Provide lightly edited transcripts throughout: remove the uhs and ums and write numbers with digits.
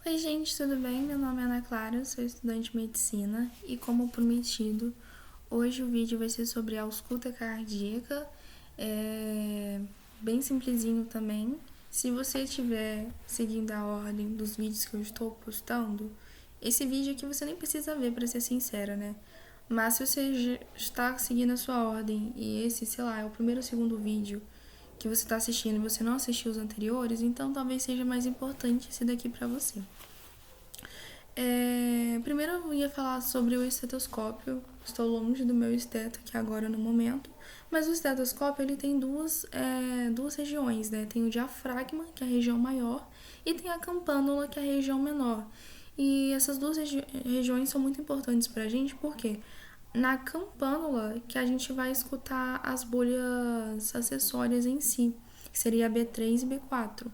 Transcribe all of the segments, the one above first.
Oi, gente, tudo bem? Meu nome é Ana Clara, sou estudante de medicina e, como prometido, hoje o vídeo vai ser sobre a ausculta cardíaca, bem simplesinho também. Se você estiver seguindo a ordem dos vídeos que eu estou postando, esse vídeo aqui você nem precisa ver, para ser sincera, né? Mas se você está seguindo a sua ordem e esse, sei lá, é o primeiro ou segundo vídeo que você está assistindo e você não assistiu os anteriores, então talvez seja mais importante esse daqui para você. Primeiro eu ia falar sobre o estetoscópio. Estou longe do meu esteto aqui agora no momento, mas o estetoscópio ele tem duas regiões, né? Tem o diafragma, que é a região maior, e tem a campânula, que é a região menor. E essas duas regiões são muito importantes pra gente, porque na campânula que a gente vai escutar as bolhas acessórias em si, que seria a B3 e B4.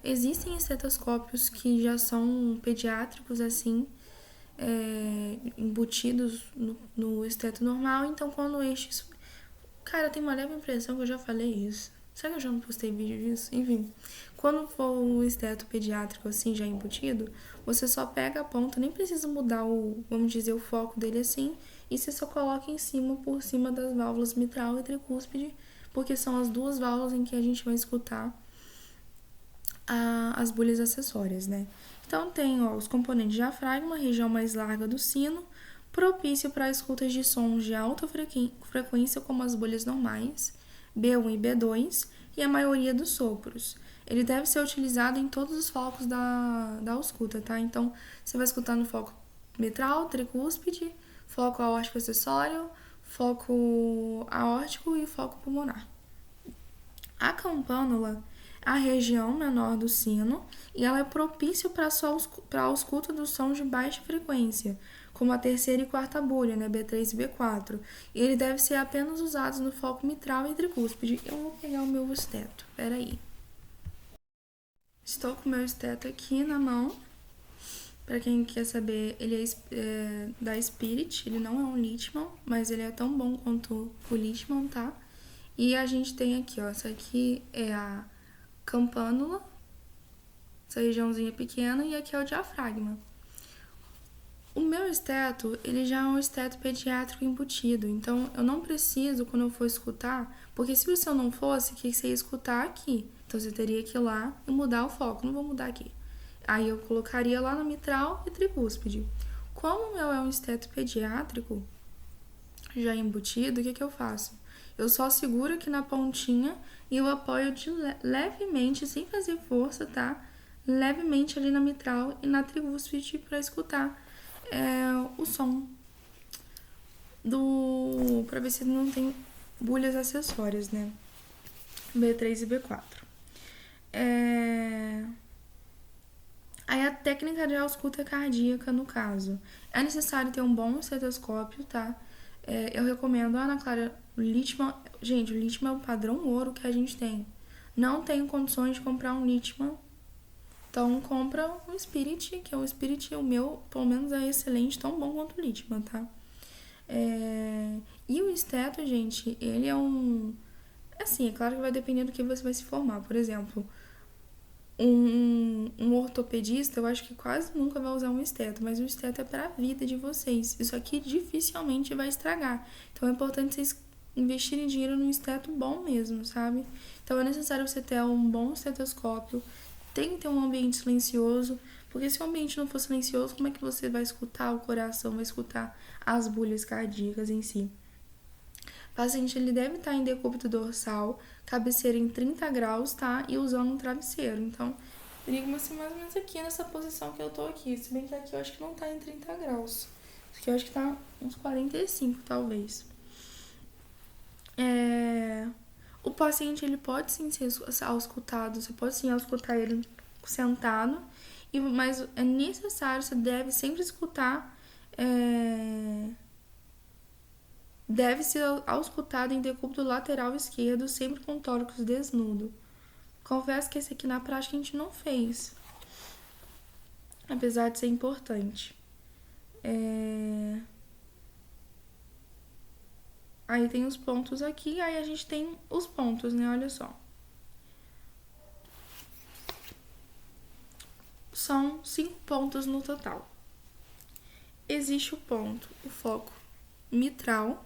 Existem estetoscópios que já são pediátricos, assim, embutidos no esteto normal, então quando estes... Cara, eu tenho uma leve impressão que eu já falei isso. Será que eu já não postei vídeo disso? Enfim, quando for um esteto pediátrico assim, já embutido, você só pega a ponta, nem precisa mudar vamos dizer, o foco dele assim, e você só coloca em cima, por cima das válvulas mitral e tricúspide, porque são as duas válvulas em que a gente vai escutar as bolhas acessórias, né? Então tem os componentes diafragma, região mais larga do sino, propício para escutas de sons de alta frequência como as bolhas normais, B1 e B2 e a maioria dos sopros. Ele deve ser utilizado em todos os focos da ausculta, tá? Então você vai escutar no foco mitral, tricúspide, foco aórtico acessório, foco aórtico e foco pulmonar. A campânula é a região menor do sino e ela é propícia para a ausculta dos sons de baixa frequência, como a terceira e quarta bolha, né, B3 e B4. E ele deve ser apenas usado no foco mitral e tricúspide. Eu vou pegar o meu esteto, peraí. Estou com o meu esteto aqui na mão. Para quem quer saber, ele é da Spirit, ele não é um Littmann, mas ele é tão bom quanto o Littmann, tá? E a gente tem aqui, ó, essa aqui é a campânula, essa regiãozinha pequena, e aqui é o diafragma. O meu esteto, ele já é um esteto pediátrico embutido, então eu não preciso, quando eu for escutar, porque se o seu não fosse, o que você ia escutar aqui? Então você teria que ir lá e mudar o foco, não vou mudar aqui. Aí eu colocaria lá na mitral e tricúspide. Como o meu é um esteto pediátrico, já embutido, o que eu faço? Eu só seguro aqui na pontinha e eu apoio levemente, sem fazer força, tá? Levemente ali na mitral e na tricúspide para escutar o som para ver se não tem bolhas acessórias, né? B3 e B4. Aí a técnica de ausculta cardíaca, no caso, é necessário ter um bom estetoscópio, tá? Eu recomendo a Ana Clara Littmann. Gente, o Littmann é o padrão ouro que a gente tem. Não tenho condições de comprar um Littmann, então compra um Spirit, que é o Spirit, o meu, pelo menos é excelente, tão bom quanto o Littmann, tá? E o esteto, gente, ele é um... Assim, é claro que vai depender do que você vai se formar. Por exemplo, um ortopedista, eu acho que quase nunca vai usar um esteto, mas o esteto é para a vida de vocês. Isso aqui dificilmente vai estragar. Então é importante vocês investirem dinheiro num esteto bom mesmo, sabe? Então é necessário você ter um bom estetoscópio, tem que ter um ambiente silencioso, porque se o ambiente não for silencioso, como é que você vai escutar o coração, vai escutar as bolhas cardíacas em si? O paciente ele deve estar em decúbito dorsal, cabeceira em 30 graus, tá? E usando um travesseiro. Então, liga-se mais ou menos aqui nessa posição que eu tô aqui. Se bem que aqui eu acho que não tá em 30 graus. Aqui eu acho que tá uns 45, talvez. O paciente ele pode sim ser auscultado, você pode sim auscultar ele sentado, mas é necessário, você deve sempre escutar. Deve ser auscultado em decúbito lateral esquerdo, sempre com tórax desnudo. Confesso que esse aqui na prática a gente não fez, apesar de ser importante. Aí tem os pontos aqui, aí a gente tem os pontos, né? Olha só. 5 pontos no total. Existe o foco mitral,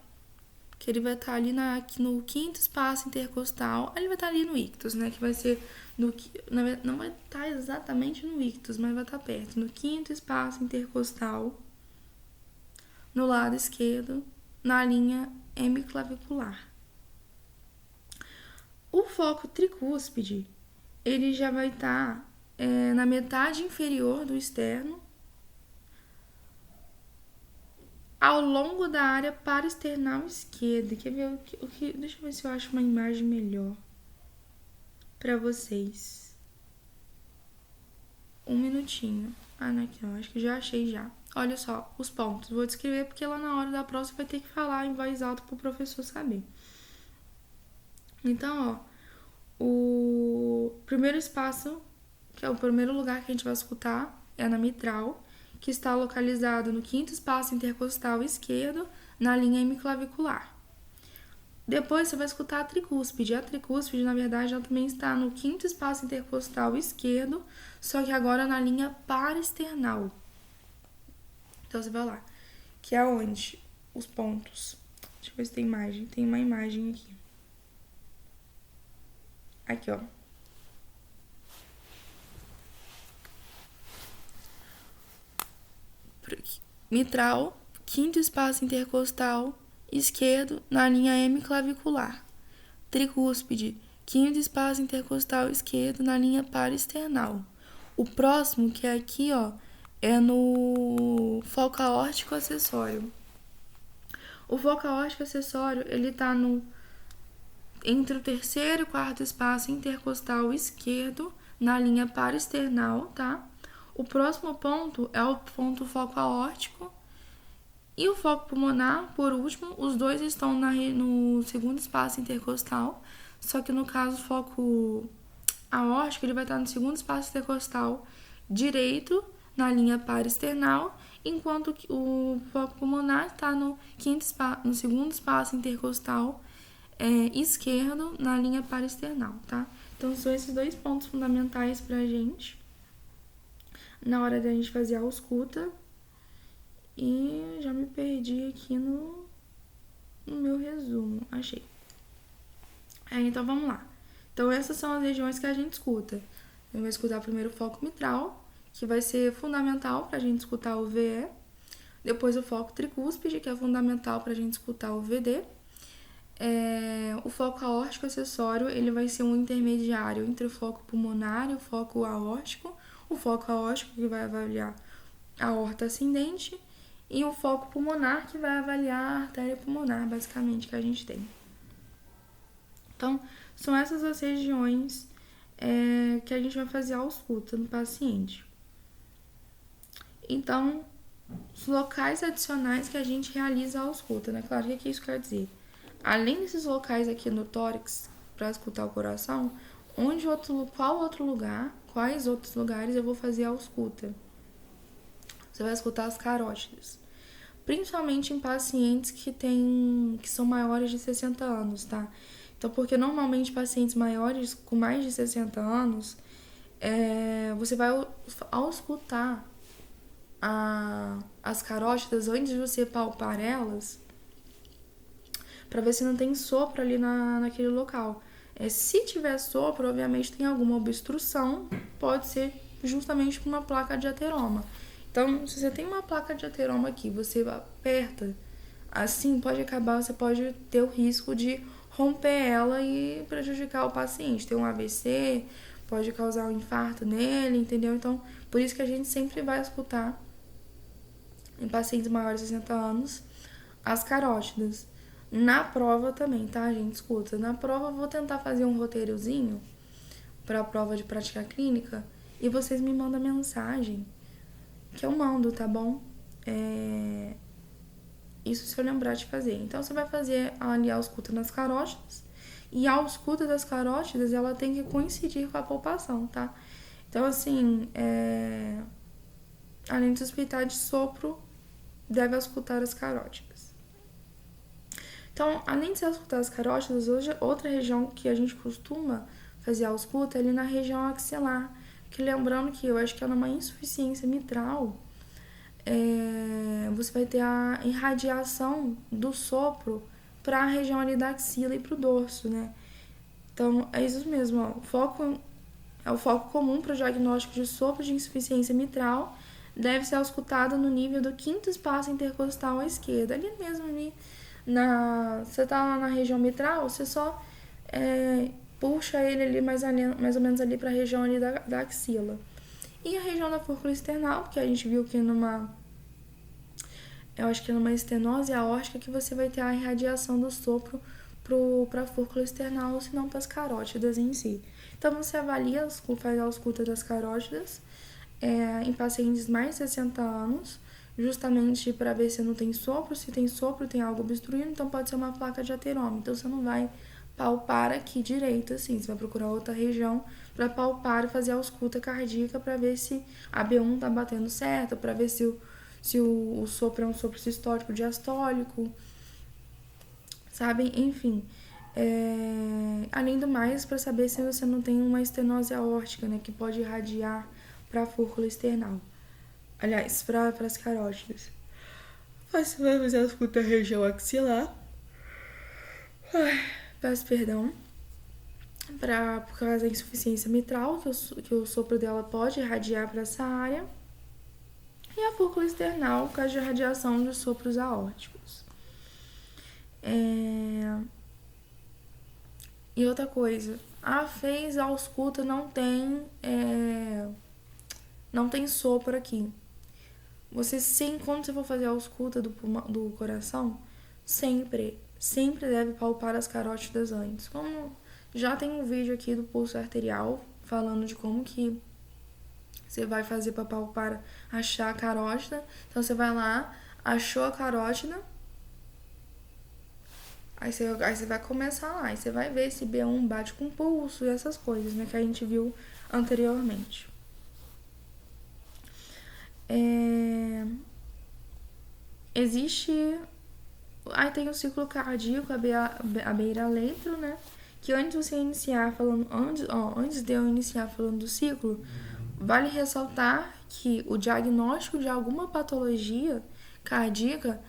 que ele vai estar ali aqui no quinto espaço intercostal. Ele vai estar ali no ictus, né? Que vai ser não vai estar exatamente no ictus, mas vai estar perto. No quinto espaço intercostal, no lado esquerdo, na linha hemiclavicular. O foco tricúspide, ele já vai estar na metade inferior do externo, ao longo da área paraesternal esquerda. Quer ver o que? Deixa eu ver se eu acho uma imagem melhor para vocês. Um minutinho. Não, aqui, ó, acho que já achei já. Olha só, os pontos. Vou descrever porque lá na hora da prova você vai ter que falar em voz alta pro professor saber. Então, ó, o primeiro espaço, que é o primeiro lugar que a gente vai escutar, é na mitral, que está localizado no quinto espaço intercostal esquerdo, na linha hemiclavicular. Depois você vai escutar a tricúspide. A tricúspide, na verdade, ela também está no quinto espaço intercostal esquerdo, só que agora na linha paraesternal. Então você vai lá, que é onde? Os pontos. Deixa eu ver se tem imagem. Tem uma imagem aqui. Aqui, ó. Mitral, quinto espaço intercostal esquerdo na linha hemiclavicular. Tricúspide, quinto espaço intercostal esquerdo na linha paraesternal. O próximo, que é aqui, ó, é no foco aórtico acessório. O foco aórtico acessório, ele tá entre o terceiro e quarto espaço intercostal esquerdo na linha paraesternal, tá? O próximo ponto é o ponto foco aórtico e o foco pulmonar, por último. Os dois estão no segundo espaço intercostal, só que no caso o foco aórtico ele vai estar no segundo espaço intercostal direito, na linha paraesternal, enquanto o foco pulmonar está no segundo espaço intercostal esquerdo, na linha paraesternal, tá? Então são esses dois pontos fundamentais pra gente na hora da gente fazer a ausculta. E já me perdi aqui no meu resumo. Achei. Então vamos lá. Então essas são as regiões que a gente escuta. Eu vou escutar primeiro o foco mitral, que vai ser fundamental para a gente escutar o VE. Depois o foco tricúspide, que é fundamental para a gente escutar o VD. O foco aórtico acessório, ele vai ser um intermediário entre o foco pulmonar e o foco aórtico. O foco aórtico, que vai avaliar a aorta ascendente, e o foco pulmonar, que vai avaliar a artéria pulmonar, basicamente, que a gente tem. Então, são essas as regiões que a gente vai fazer a ausculta no paciente. Então, os locais adicionais que a gente realiza a ausculta, né? Claro, o que isso quer dizer? Além desses locais aqui no tórax, para escutar o coração, quais outros lugares eu vou fazer a ausculta? Você vai escutar as carótidas. Principalmente em pacientes que são maiores de 60 anos, tá? Então, porque normalmente pacientes maiores, com mais de 60 anos, você vai auscultar as carótidas antes de você palpar elas, para ver se não tem sopro ali naquele local. Se tiver sopro, obviamente tem alguma obstrução, pode ser justamente uma placa de ateroma. Então, se você tem uma placa de ateroma aqui, você aperta, assim você pode ter o risco de romper ela e prejudicar o paciente. Tem um AVC, pode causar um infarto nele, entendeu? Então, por isso que a gente sempre vai escutar em pacientes maiores de 60 anos as carótidas. Na prova também, tá, gente? Escuta, na prova eu vou tentar fazer um roteirozinho para a prova de prática clínica e vocês me mandam mensagem que eu mando, tá bom? Isso se eu lembrar de fazer. Então, você vai fazer ali a ausculta nas carótidas, e a ausculta das carótidas, ela tem que coincidir com a palpação, tá? Então, assim, além de suspeitar de sopro, deve auscultar as carótidas. Então, além de se auscultar as carótidas, hoje outra região que a gente costuma fazer a ausculta é ali na região axilar, Que lembrando que eu acho que numa insuficiência mitral, você vai ter a irradiação do sopro para a região ali da axila e para o dorso, né? Então, é isso mesmo, ó. O foco comum para o diagnóstico de sopro de insuficiência mitral deve ser auscultado no nível do quinto espaço intercostal à esquerda. Ali mesmo, ali, você tá na região mitral, você só puxa ele ali mais ou menos ali para a região ali da axila. E a região da fúrcula external, que a gente viu que eu acho que é numa estenose aórtica que você vai ter a irradiação do sopro para a fúrcula external, ou se não para as carótidas em si. Então, você avalia, faz a ausculta das carótidas em pacientes mais de 60 anos, justamente para ver se não tem sopro. Se tem sopro, tem algo obstruindo, então pode ser uma placa de ateroma. Então, você não vai palpar aqui direito, assim, você vai procurar outra região para palpar e fazer a ausculta cardíaca para ver se a B1 tá batendo certo, para ver se o sopro é um sopro sistólico diastólico, sabe? Enfim, além do mais, para saber se você não tem uma estenose aórtica, né, que pode irradiar para a fúrcula external. Aliás, para as carótidas. Você vai fazer a ausculta região axilar. Peço perdão. Por causa da insuficiência mitral, que o sopro dela pode irradiar para essa área. E a fúrcula external, por causa de radiação de sopros aórticos. E outra coisa, fez a ausculta, não tem sopro aqui. Quando você for fazer a ausculta do coração, sempre deve palpar as carótidas antes. Como já tem um vídeo aqui do pulso arterial falando de como que você vai fazer para palpar, achar a carótida. Então, você vai lá, achou a carótida, aí você vai começar lá, e você vai ver se B1 bate com pulso e essas coisas, né, que a gente viu anteriormente. Aí tem o ciclo cardíaco, a beira-leitro, né? Que antes de eu iniciar falando do ciclo, vale ressaltar que o diagnóstico de alguma patologia cardíaca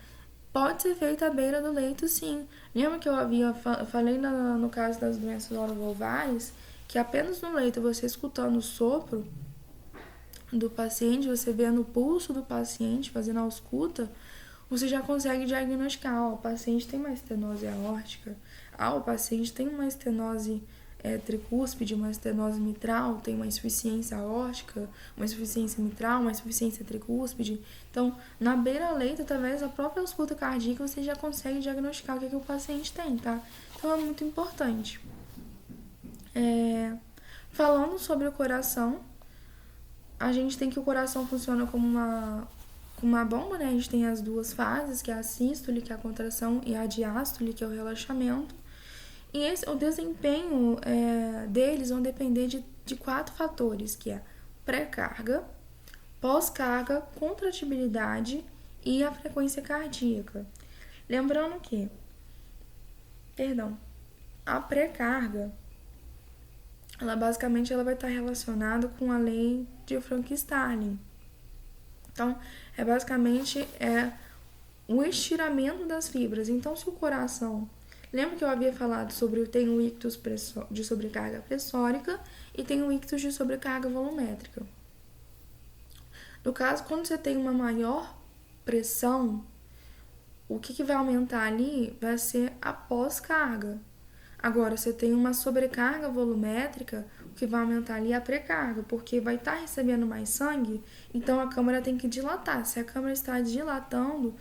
pode ser feito à beira do leito, sim. Lembra que eu falei no caso das doenças orovalvares, que apenas no leito, você escutando o sopro do paciente, você vendo o pulso do paciente, fazendo a ausculta, você já consegue diagnosticar, o paciente tem uma estenose aórtica, o paciente tem uma estenose tricúspide, uma estenose mitral, tem uma insuficiência aórtica, uma insuficiência mitral, uma insuficiência tricúspide. Então, na beira-leito, através da própria ausculta cardíaca, você já consegue diagnosticar o que o paciente tem, tá? Então, é muito importante. Falando sobre o coração, a gente tem que o coração funciona como uma bomba, né? A gente tem as duas fases, que é a sístole, que é a contração, e a diástole, que é o relaxamento. E o desempenho deles vão depender de 4 fatores, que é pré-carga, pós-carga, contratibilidade e a frequência cardíaca. Lembrando que, a pré-carga, ela basicamente vai estar relacionada com a lei de Frank-Starling. Então, basicamente o estiramento das fibras. Então, se o coração... Lembra que eu havia falado tem o ictus de sobrecarga pressórica e tem o ictus de sobrecarga volumétrica. No caso, quando você tem uma maior pressão, o que vai aumentar ali vai ser a pós-carga. Agora, você tem uma sobrecarga volumétrica, o que vai aumentar ali é a pré-carga, porque vai estar recebendo mais sangue, então a câmara tem que dilatar. Se a câmara está dilatando,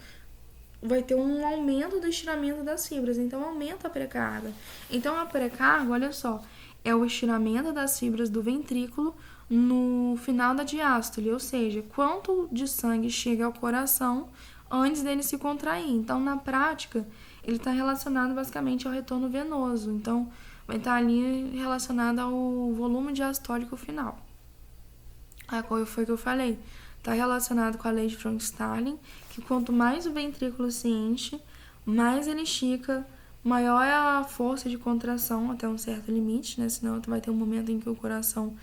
vai ter um aumento do estiramento das fibras, então aumenta a pré-carga. Então, a pré-carga, olha só, é o estiramento das fibras do ventrículo no final da diástole, ou seja, quanto de sangue chega ao coração antes dele se contrair. Então, na prática, ele está relacionado basicamente ao retorno venoso. Então, vai estar ali relacionado ao volume diastólico final. Foi o que eu falei. Está relacionado com a lei de Frank-Starling, que quanto mais o ventrículo se enche, mais ele estica, maior é a força de contração até um certo limite, né? Senão vai ter um momento em que o coração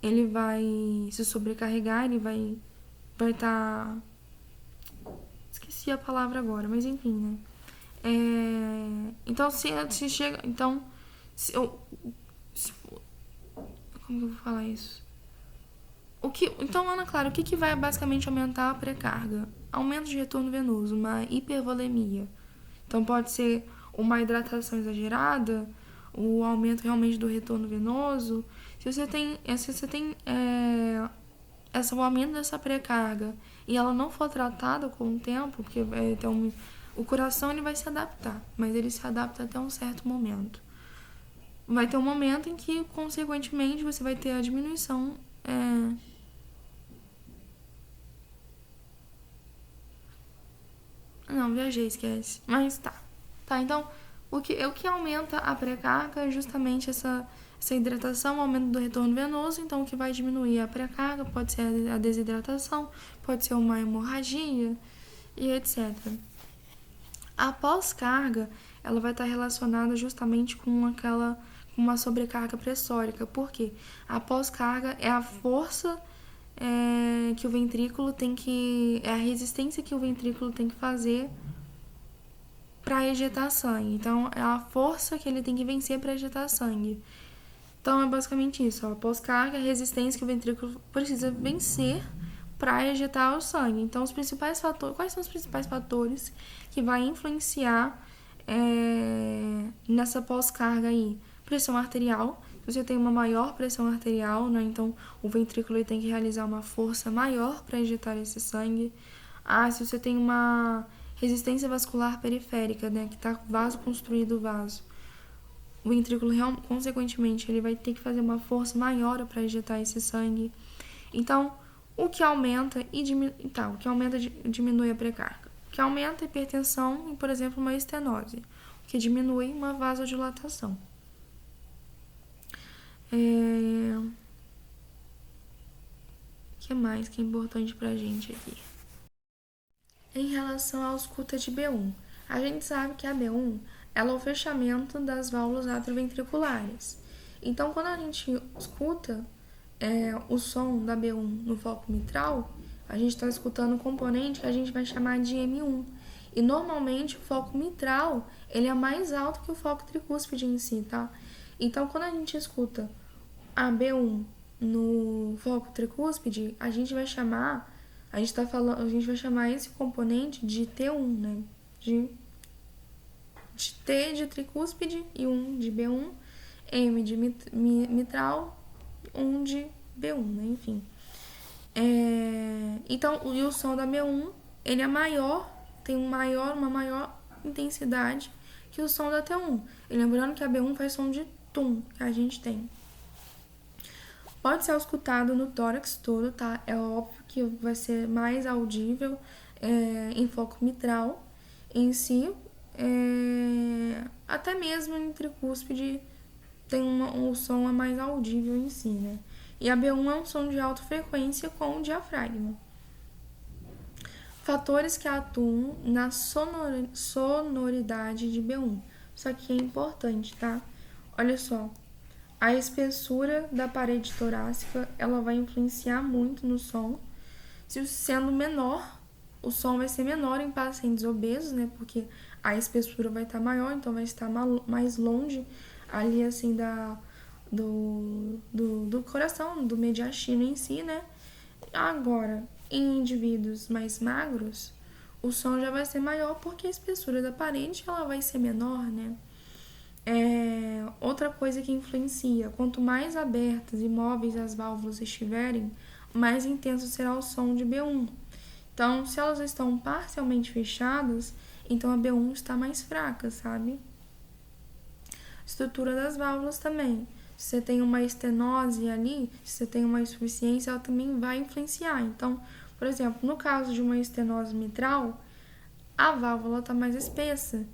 ele vai se sobrecarregar, ele vai estar... Esqueci a palavra agora, mas enfim, né? Então, se chega... Então, como que eu vou falar isso? Então, Ana Clara, o que vai basicamente aumentar a pré-carga? Aumento de retorno venoso, uma hipervolemia. Então, pode ser uma hidratação exagerada, o aumento realmente do retorno venoso. Se você tem o aumento dessa pré-carga e ela não for tratada com o tempo, porque o coração ele vai se adaptar, mas ele se adapta até um certo momento. Vai ter um momento em que, consequentemente, você vai ter a diminuição. Não, viajei, esquece. Mas tá. Tá, então, o que aumenta a pré-carga é justamente essa hidratação, o aumento do retorno venoso. Então, o que vai diminuir a pré-carga pode ser a desidratação, pode ser uma hemorragia e etc. A pós-carga, ela vai estar relacionada justamente com uma sobrecarga pressórica. Por quê? A pós-carga é a força que o ventrículo tem que... É a resistência que o ventrículo tem que fazer para ejetar sangue. Então, é a força que ele tem que vencer para ejetar sangue. Então, é basicamente isso. A pós-carga é a resistência que o ventrículo precisa vencer para ejetar o sangue. Então, os principais fatores... Quais são os principais fatores que vai influenciar nessa pós-carga aí? Pressão arterial. Se você tem uma maior pressão arterial, né, então o ventrículo tem que realizar uma força maior para ejetar esse sangue. Se você tem uma resistência vascular periférica, né, que está vasoconstruído o vaso, o ventrículo, consequentemente, ele vai ter que fazer uma força maior para ejetar esse sangue. Então, o que aumenta diminui a pré-carga. O que aumenta a hipertensão e, por exemplo, uma estenose. O que diminui uma vasodilatação. O que mais que é importante pra gente aqui? Em relação à ausculta de B1, a gente sabe que a B1 ela é o fechamento das válvulas atrioventriculares. Então, quando a gente escuta o som da B1 no foco mitral, a gente está escutando um componente que a gente vai chamar de M1. E normalmente o foco mitral ele é mais alto que o foco tricúspide em si, tá? Então, quando a gente escuta a B1 no foco tricúspide, a gente vai chamar esse componente de T1, né? De T de tricúspide e 1 de B1, M de mitral, 1 de B1, né? Enfim. Então, e o som da B1, ele é maior, tem uma maior intensidade que o som da T1. E lembrando que a B1 faz som de tum, que a gente tem. Pode ser escutado no tórax todo, tá? É óbvio que vai ser mais audível em foco mitral em si. Até mesmo em tricúspide o som é mais audível em si, né? E a B1 é um som de alta frequência com o diafragma. Fatores que atuam na sonoridade de B1. Isso aqui é importante, tá? Olha só. A espessura da parede torácica, ela vai influenciar muito no som. Se sendo menor, o som vai ser menor em pacientes obesos, né? Porque a espessura vai estar maior, então vai estar mais longe ali, assim, do coração, do mediastino em si, né? Agora, em indivíduos mais magros, o som já vai ser maior porque a espessura da parede, ela vai ser menor, né? Outra coisa que influencia, quanto mais abertas e móveis as válvulas estiverem, mais intenso será o som de B1. Então, se elas estão parcialmente fechadas, então a B1 está mais fraca, sabe? Estrutura das válvulas também. Se você tem uma estenose ali, se você tem uma insuficiência, ela também vai influenciar. Então, por exemplo, no caso de uma estenose mitral, a válvula está mais espessa,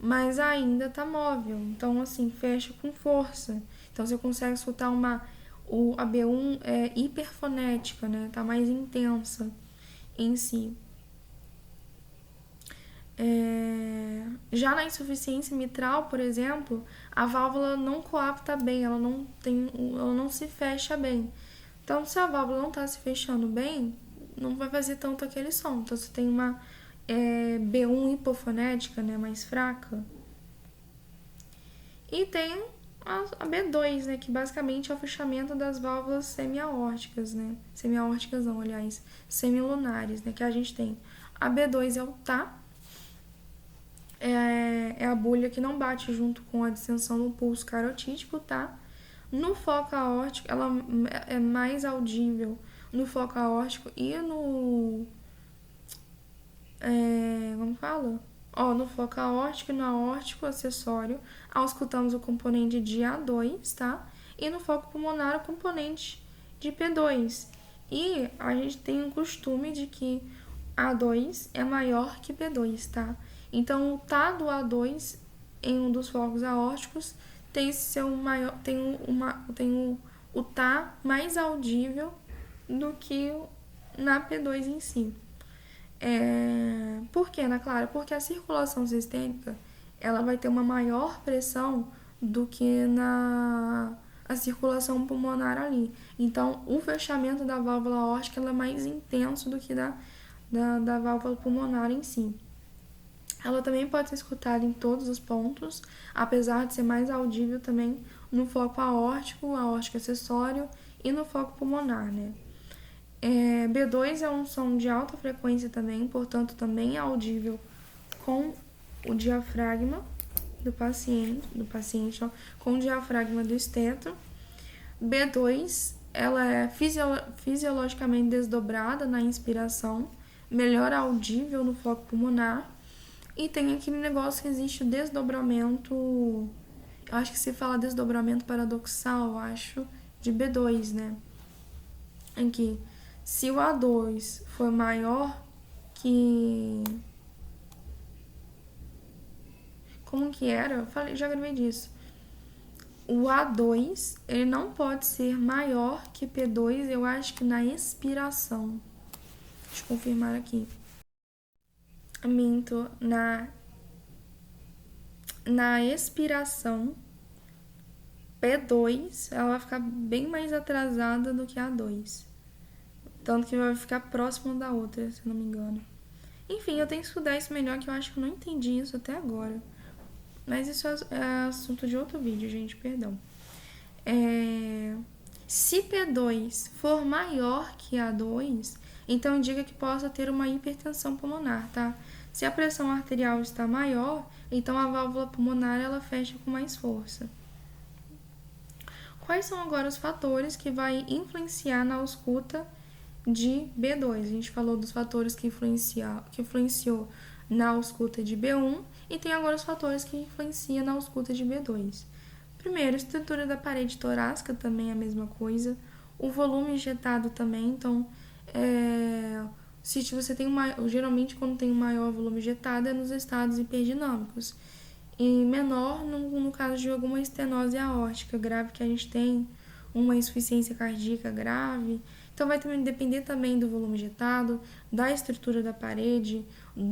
mas ainda tá móvel. Então, assim, fecha com força. Então, você consegue escutar a B1 é hiperfonética, né? Tá mais intensa em si. Já na insuficiência mitral, por exemplo, a válvula não coapta bem, ela não se fecha bem. Então, se a válvula não está se fechando bem, não vai fazer tanto aquele som. Então, você tem uma B1 hipofonética, né, mais fraca. E tem a B2, né, que basicamente é o fechamento das válvulas semiaórticas, né? Semiaórticas não, aliás, semilunares, né, que a gente tem. A B2 é o Tá, é a bolha que não bate junto com a distensão do pulso carotídeo, tá? No foco aórtico, ela é mais audível no foco aórtico e no. Como fala? No foco aórtico e no aórtico acessório, auscultamos o componente de A2, tá? E no foco pulmonar, o componente de P2. E a gente tem um costume de que A2 é maior que P2, tá? Então, o Tá do A2 em um dos focos aórticos tem seu maior, o Tá mais audível do que na P2 em si. Por que, Ana Clara? Porque a circulação sistêmica ela vai ter uma maior pressão do que na a circulação pulmonar ali. Então, o fechamento da válvula aórtica ela é mais intenso do que da válvula pulmonar em si. Ela também pode ser escutada em todos os pontos, apesar de ser mais audível também no foco aórtico acessório e no foco pulmonar, né? B2 é um som de alta frequência também, portanto também é audível com o diafragma do paciente com o diafragma do esteto. B2 ela é fisiologicamente desdobrada na inspiração, melhor audível no foco pulmonar. E tem aquele negócio que existe o desdobramento, eu acho que se fala desdobramento paradoxal, eu acho, de B2, né? Em que se o A2 for maior que... Como que era? Eu falei, já gravei disso. O A2, ele não pode ser maior que P2, eu acho que na expiração. Deixa eu confirmar aqui. Minto, na expiração, P2, ela vai ficar bem mais atrasada do que a A2. Tanto que vai ficar próximo da outra, se não me engano. Enfim, eu tenho que estudar isso melhor, que eu acho que eu não entendi isso até agora. Mas isso é assunto de outro vídeo, gente, perdão. Se P2 for maior que A2, então indica que possa ter uma hipertensão pulmonar, tá? Se a pressão arterial está maior, então a válvula pulmonar ela fecha com mais força. Quais são agora os fatores que vai influenciar na ausculta de B2? A gente falou dos fatores que influenciou na ausculta de B1 e tem agora os fatores que influenciam na ausculta de B2. Primeiro, a estrutura da parede torácica também é a mesma coisa. O volume injetado também, então, se você tem geralmente quando tem um maior volume injetado é nos estados hiperdinâmicos. E menor no caso de alguma estenose aórtica grave que a gente tem, uma insuficiência cardíaca grave. Então vai depender também do volume injetado, da estrutura da parede,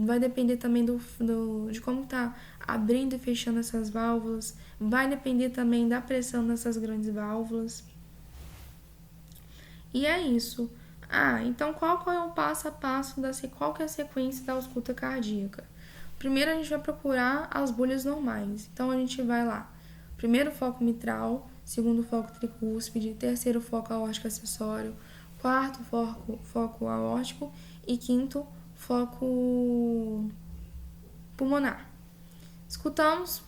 vai depender também de como está abrindo e fechando essas válvulas, vai depender também da pressão dessas grandes válvulas. E é isso. Então qual é o passo a passo, qual que é a sequência da ausculta cardíaca? Primeiro a gente vai procurar as bolhas normais. Então a gente vai lá. Primeiro foco mitral, segundo foco tricúspide, terceiro foco aórtico acessório, quarto foco aórtico e quinto foco pulmonar. Escutamos,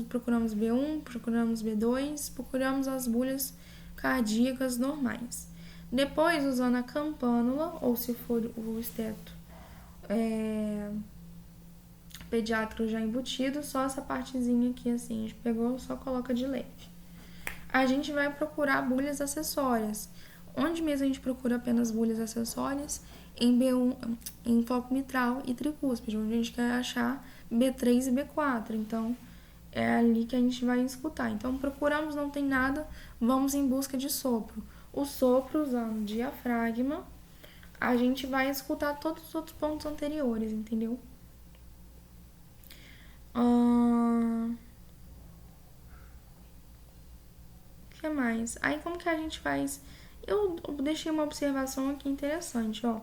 procuramos B1, procuramos B2, procuramos as bolhas cardíacas normais. Depois, usando a campânula, ou se for o esteto pediátrico já embutido, só essa partezinha aqui assim, a gente pegou, só coloca de leve. A gente vai procurar bolhas acessórias. Onde mesmo a gente procura apenas bolhas acessórias? Em B1, em foco mitral e tricúspide, onde a gente quer achar B3 e B4. Então, é ali que a gente vai escutar. Então, procuramos, não tem nada, vamos em busca de sopro. O sopro, usando diafragma, a gente vai escutar todos os outros pontos anteriores, entendeu? O que mais? Aí como que a gente faz Eu deixei uma observação aqui interessante, ó.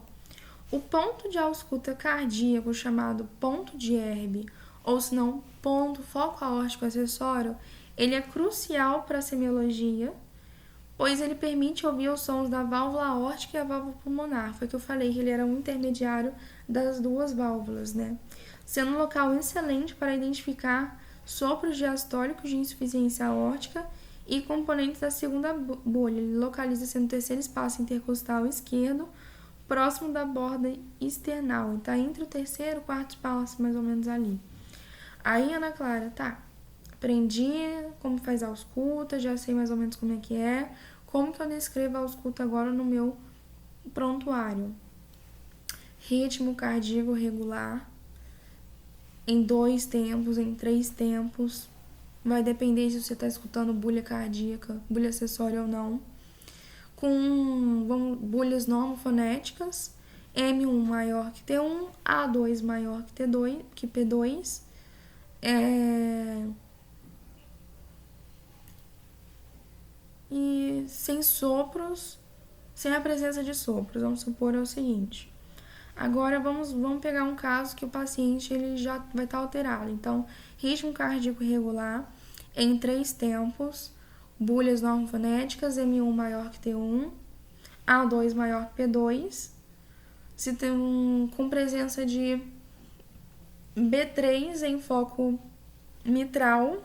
O ponto de ausculta cardíaco, chamado ponto de Erbe, ou se não, ponto foco aórtico acessório, ele é crucial para a semiologia, pois ele permite ouvir os sons da válvula aórtica e a válvula pulmonar. Foi que eu falei que ele era um intermediário das duas válvulas, né? Sendo um local excelente para identificar sopros diastólicos de insuficiência aórtica e componentes da segunda bolha. Ele localiza-se no terceiro espaço intercostal esquerdo, próximo da borda external. Está entre o terceiro e o quarto espaço, mais ou menos ali. Aí, Ana Clara, tá. Aprendi como faz a ausculta, já sei mais ou menos como é que é. Como que eu descrevo a ausculta agora no meu prontuário? Ritmo cardíaco regular, em 2 tempos, em 3 tempos. Vai depender se você está escutando bulha cardíaca, bulha acessória ou não. Com bulhas normofonéticas, M1 maior que T1, A2 maior que T2, que P2. E sem sopros, sem a presença de sopros. Vamos supor o seguinte. Agora vamos pegar um caso que o paciente ele já vai estar alterado. Então, ritmo cardíaco irregular em 3 tempos, bulhas normofonéticas, M1 maior que T1, A2 maior que P2, se tem com presença de B3 em foco mitral,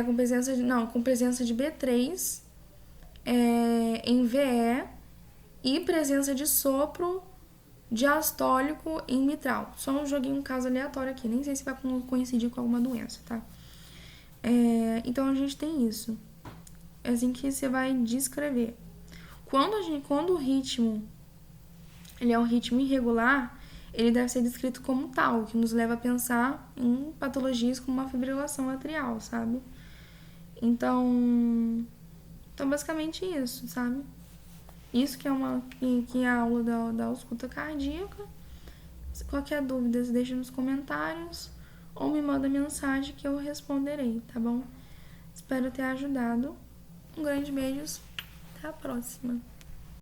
com presença de B3 em VE e presença de sopro diastólico em mitral. Só joguei um caso aleatório aqui, nem sei se vai coincidir com alguma doença, tá? Então a gente tem isso. É assim que você vai descrever. Quando o ritmo ele é um ritmo irregular, ele deve ser descrito como tal, que nos leva a pensar em patologias como uma fibrilação atrial, sabe? Então basicamente isso, sabe? Isso que é a aula da ausculta cardíaca. Qualquer dúvida, deixa nos comentários ou me manda mensagem que eu responderei, tá bom? Espero ter ajudado. Um grande beijo. Até a próxima.